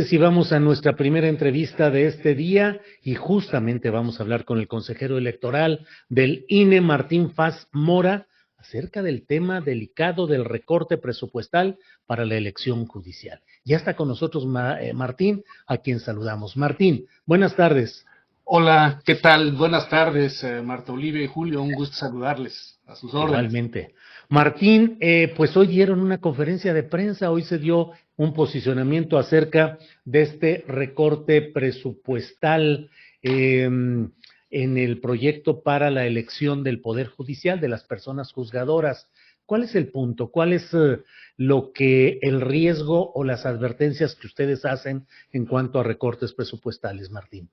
Si vamos a nuestra primera entrevista de este día y justamente vamos a hablar con el consejero electoral del INE, Martín Faz Mora, acerca del tema delicado del recorte presupuestal para la elección judicial. Ya está con nosotros Martín, a quien saludamos. Martín, buenas tardes. Hola, ¿qué tal? Buenas tardes, Marta Olivia y Julio, un gusto saludarles, a sus órdenes. Igualmente. Martín, pues hoy dieron una conferencia de prensa, hoy se dio un posicionamiento acerca de este recorte presupuestal en el proyecto para la elección del Poder Judicial, de las personas juzgadoras. ¿Cuál es el punto? ¿Cuál es el riesgo o las advertencias que ustedes hacen en cuanto a recortes presupuestales, Martín?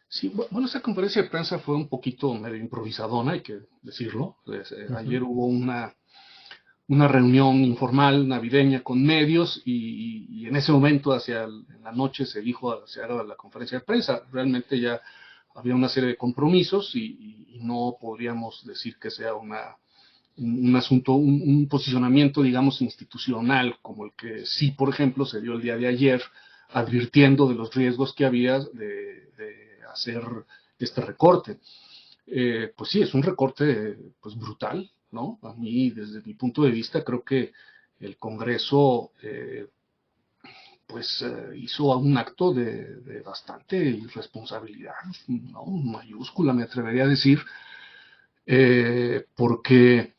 Sí, bueno, esa conferencia de prensa fue un poquito medio improvisadona, hay que decirlo. Ayer hubo una reunión informal navideña con medios y en ese momento, en la noche, se dijo, se haga la conferencia de prensa. Realmente ya había una serie de compromisos y no podríamos decir que sea un asunto, un posicionamiento, digamos, institucional, como el que sí, por ejemplo, se dio el día de ayer, advirtiendo de los riesgos que había de hacer este recorte. Pues sí, es un recorte pues brutal, ¿no? A mí, desde mi punto de vista, creo que el Congreso hizo un acto de bastante irresponsabilidad, ¿no? Mayúscula, me atrevería a decir, porque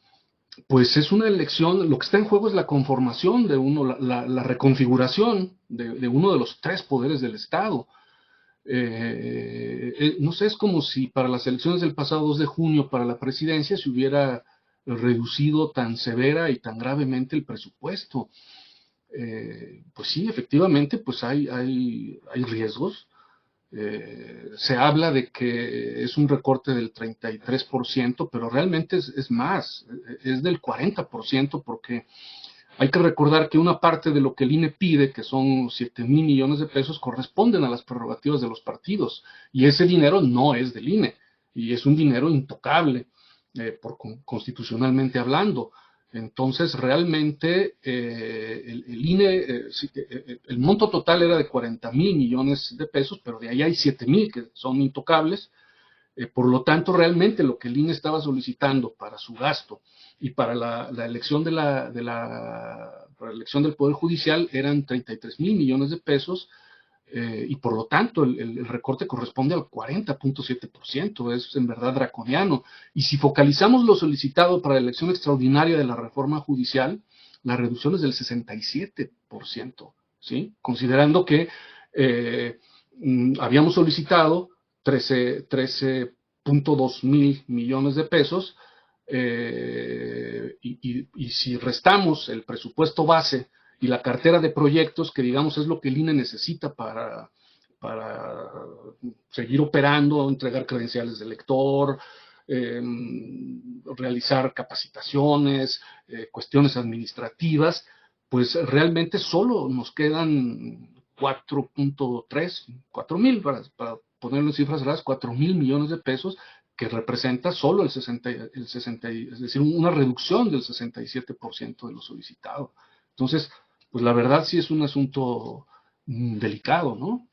pues es una elección, lo que está en juego es la conformación de uno, la reconfiguración de uno de los tres poderes del Estado. No sé, es como si para las elecciones del pasado 2 de junio, para la presidencia, se hubiera reducido tan severa y tan gravemente el presupuesto. Pues sí, efectivamente, pues hay riesgos. Se habla de que es un recorte del 33%, pero realmente es más, es del 40%, porque hay que recordar que una parte de lo que el INE pide, que son 7,000 millones de pesos, corresponden a las prerrogativas de los partidos, y ese dinero no es del INE, y es un dinero intocable, constitucionalmente hablando. Entonces, realmente, el INE, el monto total era de 40,000 millones de pesos, pero de ahí hay 7,000 que son intocables. Por lo tanto, realmente lo que el INE estaba solicitando para su gasto y para la elección para la elección del Poder Judicial eran 33,000 millones de pesos, y por lo tanto el recorte corresponde al 40.7%, es en verdad draconiano. Y si focalizamos lo solicitado para la elección extraordinaria de la reforma judicial, la reducción es del 67%, ¿sí? Considerando que habíamos solicitado 13.2 mil millones de pesos, y si restamos el presupuesto base y la cartera de proyectos, que digamos es lo que el INE necesita para seguir operando, entregar credenciales de elector, realizar capacitaciones, cuestiones administrativas, pues realmente solo nos quedan 4,000, para ponerlo en cifras reales, 4,000 millones de pesos, que representa solo el 60, es decir, una reducción del 67% de lo solicitado. Entonces, pues la verdad sí es un asunto delicado, ¿no?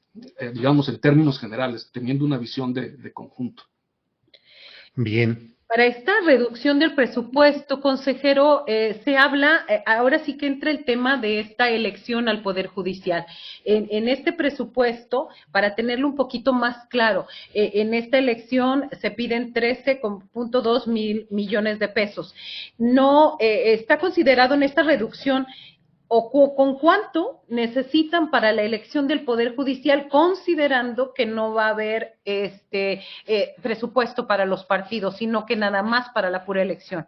Digamos en términos generales, teniendo una visión de conjunto. Bien. Para esta reducción del presupuesto, consejero, se habla, ahora sí que entra el tema de esta elección al Poder Judicial. En este presupuesto, para tenerlo un poquito más claro, en esta elección se piden 13.2 mil millones de pesos. No está considerado en esta reducción o con cuánto necesitan para la elección del Poder Judicial, considerando que no va a haber presupuesto para los partidos, sino que nada más para la pura elección.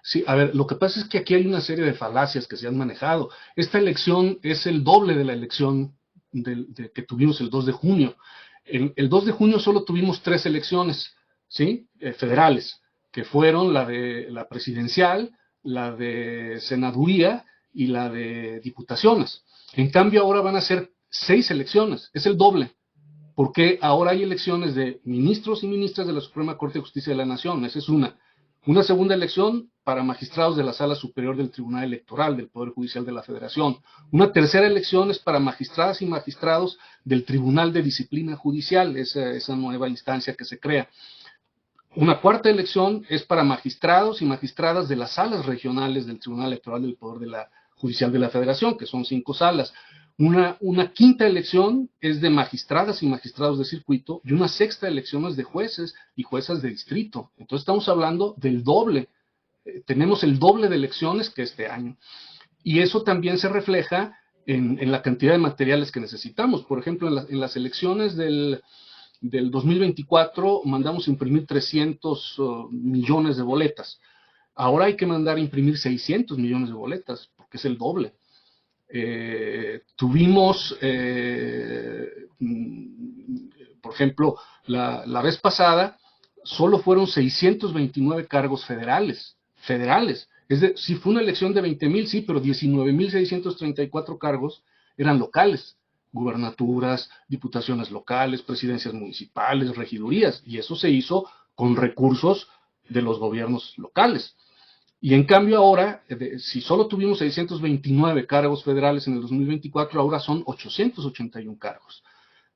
Sí, a ver, lo que pasa es que aquí hay una serie de falacias que se han manejado. Esta elección es el doble de la elección que tuvimos el 2 de junio. El 2 de junio solo tuvimos 3 elecciones, ¿sí? Federales, que fueron la de la presidencial, la de senaduría y la de diputaciones. En cambio, ahora van a ser 6 elecciones, es el doble, porque ahora hay elecciones de ministros y ministras de la Suprema Corte de Justicia de la Nación, esa es una. Una segunda elección para magistrados de la Sala Superior del Tribunal Electoral del Poder Judicial de la Federación. Una tercera elección es para magistradas y magistrados del Tribunal de Disciplina Judicial, esa nueva instancia que se crea. Una cuarta elección es para magistrados y magistradas de las salas regionales del Tribunal Electoral del Poder Judicial de la Federación, que son 5 salas. Una quinta elección es de magistradas y magistrados de circuito, y una sexta elección es de jueces y juezas de distrito. Entonces estamos hablando del doble. Tenemos el doble de elecciones que este año. Y eso también se refleja en la cantidad de materiales que necesitamos. Por ejemplo, en las elecciones del 2024 mandamos imprimir 300 millones de boletas. Ahora hay que mandar imprimir 600 millones de boletas, porque es el doble. Tuvimos, por ejemplo, la vez pasada, solo fueron 629 cargos federales. Sí fue una elección de 20,000, sí, pero 19,634 cargos eran locales. Gubernaturas, diputaciones locales, presidencias municipales, regidurías, y eso se hizo con recursos de los gobiernos locales. Y en cambio ahora, si solo tuvimos 629 cargos federales en el 2024, ahora son 881 cargos.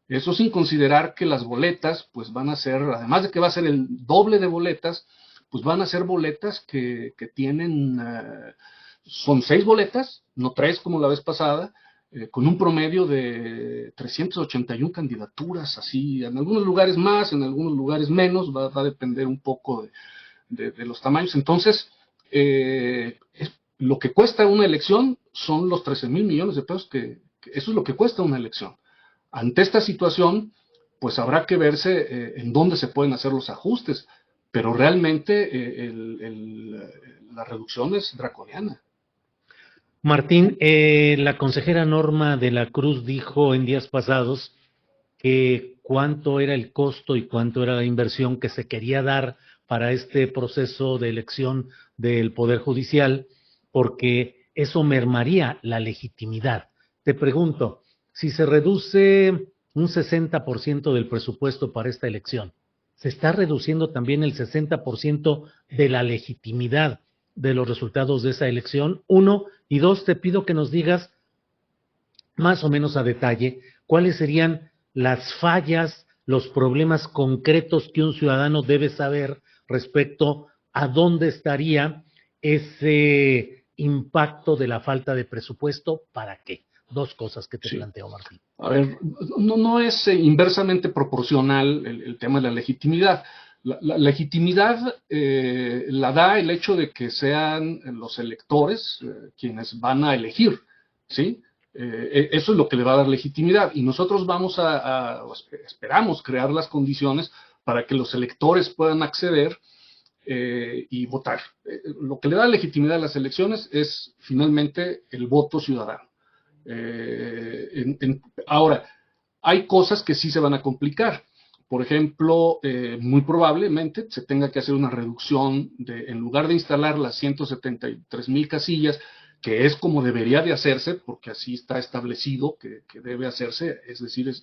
Eso sin considerar que las boletas, pues van a ser, además de que va a ser el doble de boletas, pues van a ser boletas que tienen, son 6 boletas, no 3 como la vez pasada, con un promedio de 381 candidaturas, así, en algunos lugares más, en algunos lugares menos, va a depender un poco de los tamaños. Entonces, lo que cuesta una elección son los 13,000 millones de pesos, eso es lo que cuesta una elección. Ante esta situación, pues habrá que verse en dónde se pueden hacer los ajustes, pero realmente la reducción es draconiana. Martín, la consejera Norma de la Cruz dijo en días pasados que cuánto era el costo y cuánto era la inversión que se quería dar para este proceso de elección del Poder Judicial, porque eso mermaría la legitimidad. Te pregunto, si se reduce un 60% del presupuesto para esta elección, ¿se está reduciendo también el 60% de la legitimidad de los resultados de esa elección? 1, y 2, te pido que nos digas más o menos a detalle cuáles serían las fallas, los problemas concretos que un ciudadano debe saber respecto a dónde estaría ese impacto de la falta de presupuesto, ¿para qué? 2 cosas que te planteo, Martín. A ver, no es inversamente proporcional el tema de la legitimidad. La legitimidad la da el hecho de que sean los electores quienes van a elegir, ¿sí? Eso es lo que le va a dar legitimidad, y nosotros esperamos crear las condiciones para que los electores puedan acceder y votar. Lo que le da legitimidad a las elecciones es finalmente el voto ciudadano. Ahora, hay cosas que sí se van a complicar. Por ejemplo, muy probablemente se tenga que hacer una reducción en lugar de instalar las 173,000 casillas, que es como debería de hacerse, porque así está establecido que debe hacerse, es decir,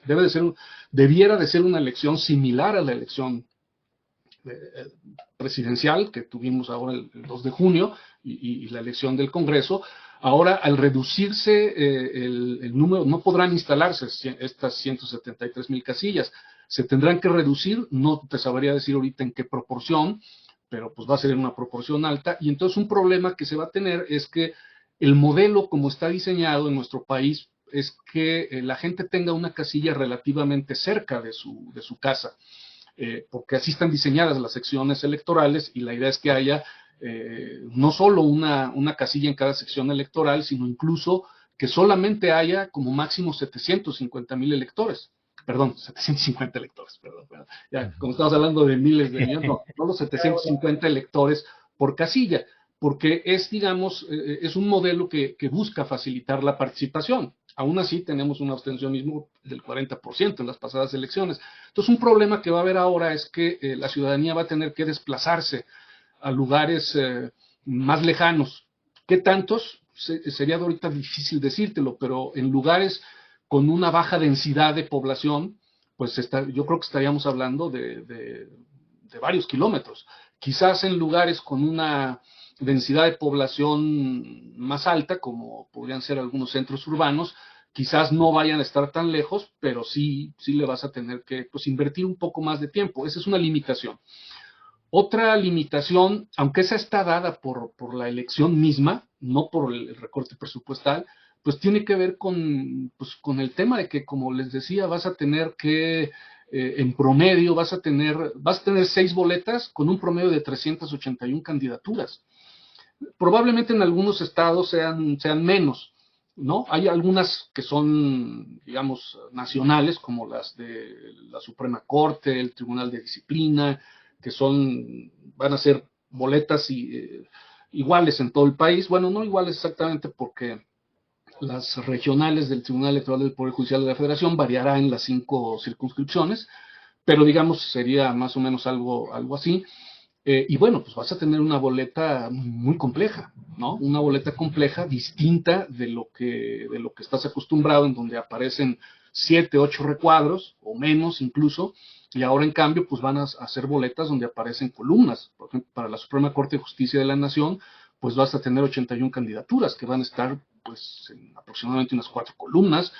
debiera de ser una elección similar a la elección presidencial que tuvimos ahora el 2 de junio y la elección del Congreso. Ahora, al reducirse el número, no podrán instalarse estas 173,000 casillas, se tendrán que reducir, no te sabría decir ahorita en qué proporción, pero pues va a ser en una proporción alta, y entonces un problema que se va a tener es que el modelo como está diseñado en nuestro país es que la gente tenga una casilla relativamente cerca de su casa, porque así están diseñadas las secciones electorales, y la idea es que haya no solo una casilla en cada sección electoral, sino incluso que solamente haya como máximo 750,000 electores. Perdón, 750 electores, perdón. Ya, como estamos hablando de miles de millones, no los 750 electores por casilla, porque digamos, es un modelo que busca facilitar la participación. Aún así, tenemos un abstencionismo del 40% en las pasadas elecciones. Entonces, un problema que va a haber ahora es que la ciudadanía va a tener que desplazarse a lugares más lejanos. ¿Qué tantos? Sería ahorita difícil decírtelo, pero en lugares con una baja densidad de población, pues yo creo que estaríamos hablando de varios kilómetros. Quizás en lugares con una densidad de población más alta, como podrían ser algunos centros urbanos, quizás no vayan a estar tan lejos, pero sí le vas a tener que pues, invertir un poco más de tiempo. Esa es una limitación. Otra limitación, aunque esa está dada por la elección misma, no por el recorte presupuestal, pues tiene que ver pues, con el tema de que, como les decía, vas a tener que, en promedio, vas a tener 6 boletas con un promedio de 381 candidaturas. Probablemente en algunos estados sean menos, ¿no? Hay algunas que son, digamos, nacionales, como las de la Suprema Corte, el Tribunal de Disciplina, que van a ser boletas iguales en todo el país. Bueno, no iguales exactamente porque las regionales del Tribunal Electoral del Poder Judicial de la Federación variará en las 5 circunscripciones, pero digamos sería más o menos algo así. Y bueno, pues vas a tener una boleta muy compleja, ¿no? Una boleta compleja, distinta de lo que estás acostumbrado, en donde aparecen 7, 8 recuadros, o menos incluso, y ahora en cambio, pues van a hacer boletas donde aparecen columnas. Por ejemplo, para la Suprema Corte de Justicia de la Nación, pues vas a tener 81 candidaturas, que van a estar, pues, en aproximadamente unas 4 columnas.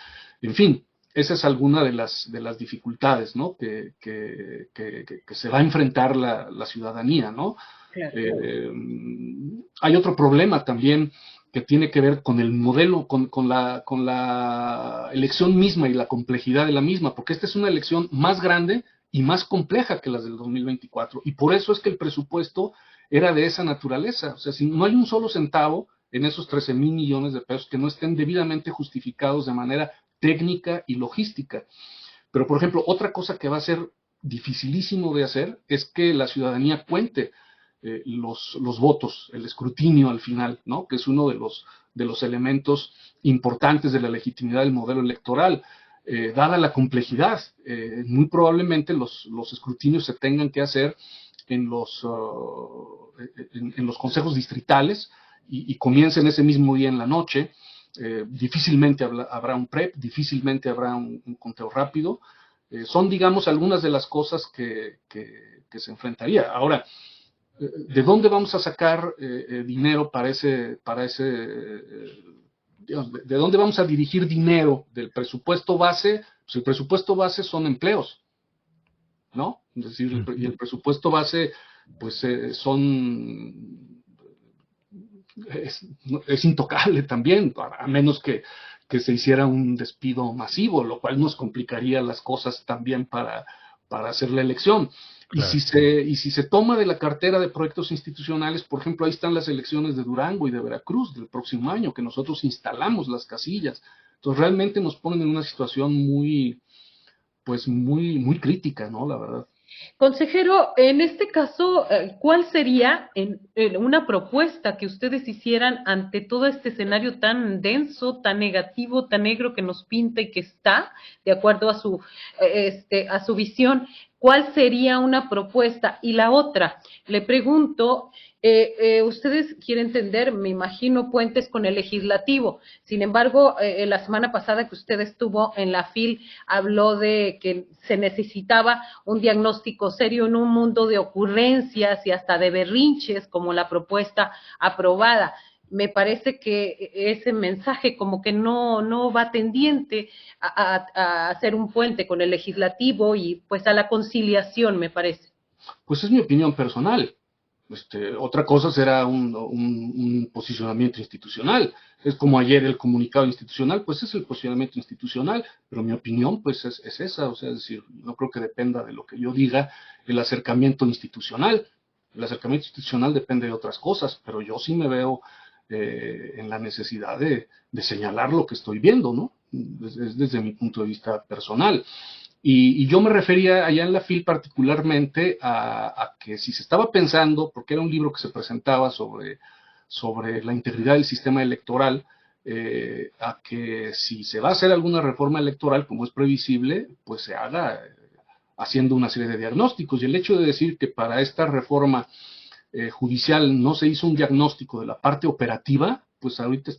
En fin, esa es alguna de las dificultades, ¿no? que se va a enfrentar la ciudadanía, ¿no? Claro. Hay otro problema también que tiene que ver con el modelo, con la elección misma y la complejidad de la misma, porque esta es una elección más grande y más compleja que las del 2024, y por eso es que el presupuesto era de esa naturaleza. O sea, si no hay un solo centavo en esos 13,000 millones de pesos que no estén debidamente justificados de manera técnica y logística. Pero, por ejemplo, otra cosa que va a ser dificilísimo de hacer es que la ciudadanía cuente los votos, el escrutinio al final, ¿no? Que es uno de los elementos importantes de la legitimidad del modelo electoral. Dada la complejidad, muy probablemente los escrutinios se tengan que hacer en los consejos distritales y comiencen ese mismo día en la noche. Difícilmente habrá un PREP, difícilmente habrá un conteo rápido. Son, digamos, algunas de las cosas que se enfrentaría. Ahora, ¿de dónde vamos a sacar dinero digamos, de dónde vamos a dirigir dinero del presupuesto base? Pues el presupuesto base son empleos, ¿no? Es decir, y el presupuesto base, pues es intocable también, a menos que se hiciera un despido masivo, lo cual nos complicaría las cosas también para hacer la elección. Claro. Y si se toma de la cartera de proyectos institucionales, por ejemplo, ahí están las elecciones de Durango y de Veracruz del próximo año, que nosotros instalamos las casillas. Entonces realmente nos ponen en una situación muy crítica, ¿no? La verdad. Consejero, en este caso, ¿cuál sería una propuesta que ustedes hicieran ante todo este escenario tan denso, tan negativo, tan negro que nos pinta y que está, de acuerdo a su visión? ¿Cuál sería una propuesta? Y la otra, le pregunto, ustedes quieren entender, me imagino, puentes con el legislativo. Sin embargo, la semana pasada que usted estuvo en la FIL, habló de que se necesitaba un diagnóstico serio en un mundo de ocurrencias y hasta de berrinches, como la propuesta aprobada. Me parece que ese mensaje como que no va tendiente a hacer un puente con el legislativo y pues a la conciliación, me parece. Pues es mi opinión personal. Otra cosa será un posicionamiento institucional. Es como ayer el comunicado institucional, pues es el posicionamiento institucional, pero mi opinión pues es esa, o sea, es decir, no creo que dependa de lo que yo diga el acercamiento institucional. El acercamiento institucional depende de otras cosas, pero yo sí me veo en la necesidad de señalar lo que estoy viendo, ¿no? Desde mi punto de vista personal. Y yo me refería allá en la FIL particularmente a que si se estaba pensando, porque era un libro que se presentaba sobre la integridad del sistema electoral, a que si se va a hacer alguna reforma electoral, como es previsible, pues se haga haciendo una serie de diagnósticos. Y el hecho de decir que para esta reforma judicial no se hizo un diagnóstico de la parte operativa, pues ahorita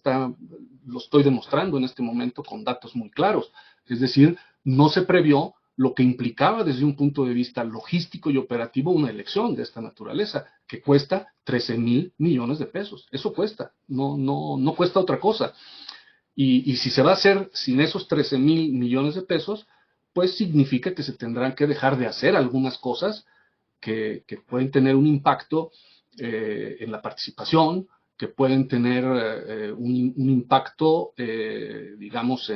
lo estoy demostrando en este momento con datos muy claros. Es decir, no se previó lo que implicaba desde un punto de vista logístico y operativo una elección de esta naturaleza, que cuesta 13,000 millones de pesos. Eso cuesta, no cuesta otra cosa. Y si se va a hacer sin esos 13,000 millones de pesos, pues significa que se tendrán que dejar de hacer algunas cosas que pueden tener un impacto en la participación, que pueden tener un impacto, digamos,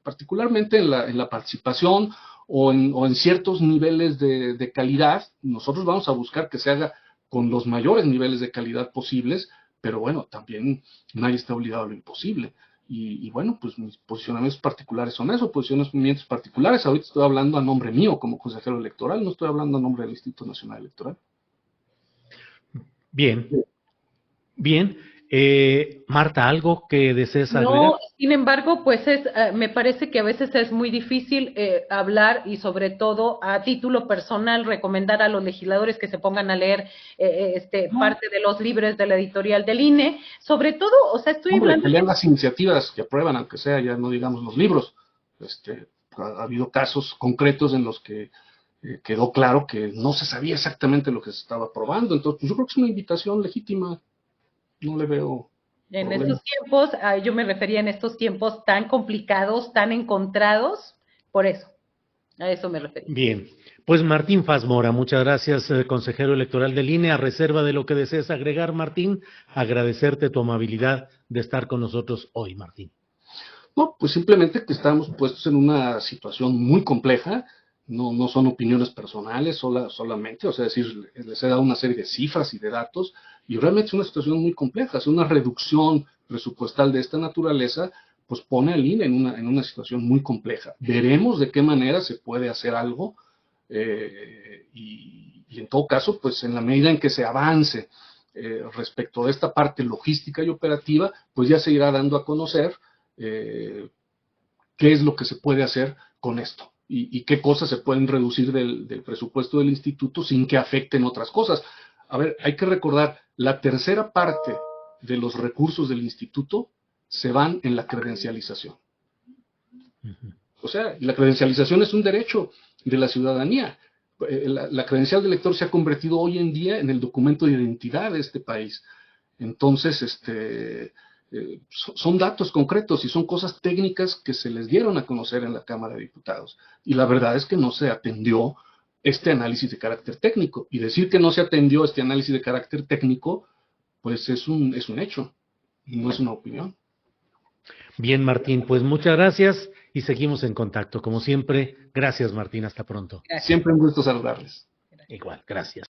particularmente en la participación o en ciertos niveles de calidad. Nosotros vamos a buscar que se haga con los mayores niveles de calidad posibles, pero bueno, también nadie está obligado a lo imposible. Y bueno, pues mis posicionamientos particulares son eso, posicionamientos particulares. Ahorita estoy hablando a nombre mío como consejero electoral, no estoy hablando a nombre del Instituto Nacional Electoral. Bien, bien. Marta, ¿algo que desees agregar? No, sin embargo, pues me parece que a veces es muy difícil hablar y sobre todo a título personal recomendar a los legisladores que se pongan a leer parte de los libros de la editorial del INE, sobre todo, o sea, estoy hablando... Que lean las iniciativas que aprueban, aunque sea, ya no digamos los libros. Ha habido casos concretos en los que quedó claro que no se sabía exactamente lo que se estaba aprobando, entonces pues, yo creo que es una invitación legítima, no le veo... En estos tiempos, yo me refería en estos tiempos tan complicados, tan encontrados, por eso, a eso me refería. Bien, pues Martín Faz Mora, muchas gracias, consejero electoral del INE. A reserva de lo que desees agregar, Martín, agradecerte tu amabilidad de estar con nosotros hoy, Martín. No, pues simplemente que estamos puestos en una situación muy compleja, no son opiniones personales solamente, o sea, decir, les he dado una serie de cifras y de datos, y realmente es una situación muy compleja, es una reducción presupuestal de esta naturaleza, pues pone al INE en una situación muy compleja. Veremos de qué manera se puede hacer algo, y en todo caso, pues en la medida en que se avance respecto de esta parte logística y operativa, pues ya se irá dando a conocer qué es lo que se puede hacer con esto y qué cosas se pueden reducir del presupuesto del instituto sin que afecten otras cosas. A ver, hay que recordar, la tercera parte de los recursos del instituto se van en la credencialización. O sea, la credencialización es un derecho de la ciudadanía. La credencial de elector se ha convertido hoy en día en el documento de identidad de este país. Entonces, son datos concretos y son cosas técnicas que se les dieron a conocer en la Cámara de Diputados. Y la verdad es que no se atendió este análisis de carácter técnico. Y decir que no se atendió este análisis de carácter técnico, pues es un hecho, no es una opinión. Bien, Martín, pues muchas gracias y seguimos en contacto. Como siempre, gracias, Martín, hasta pronto. Gracias. Siempre un gusto saludarles. Igual, gracias.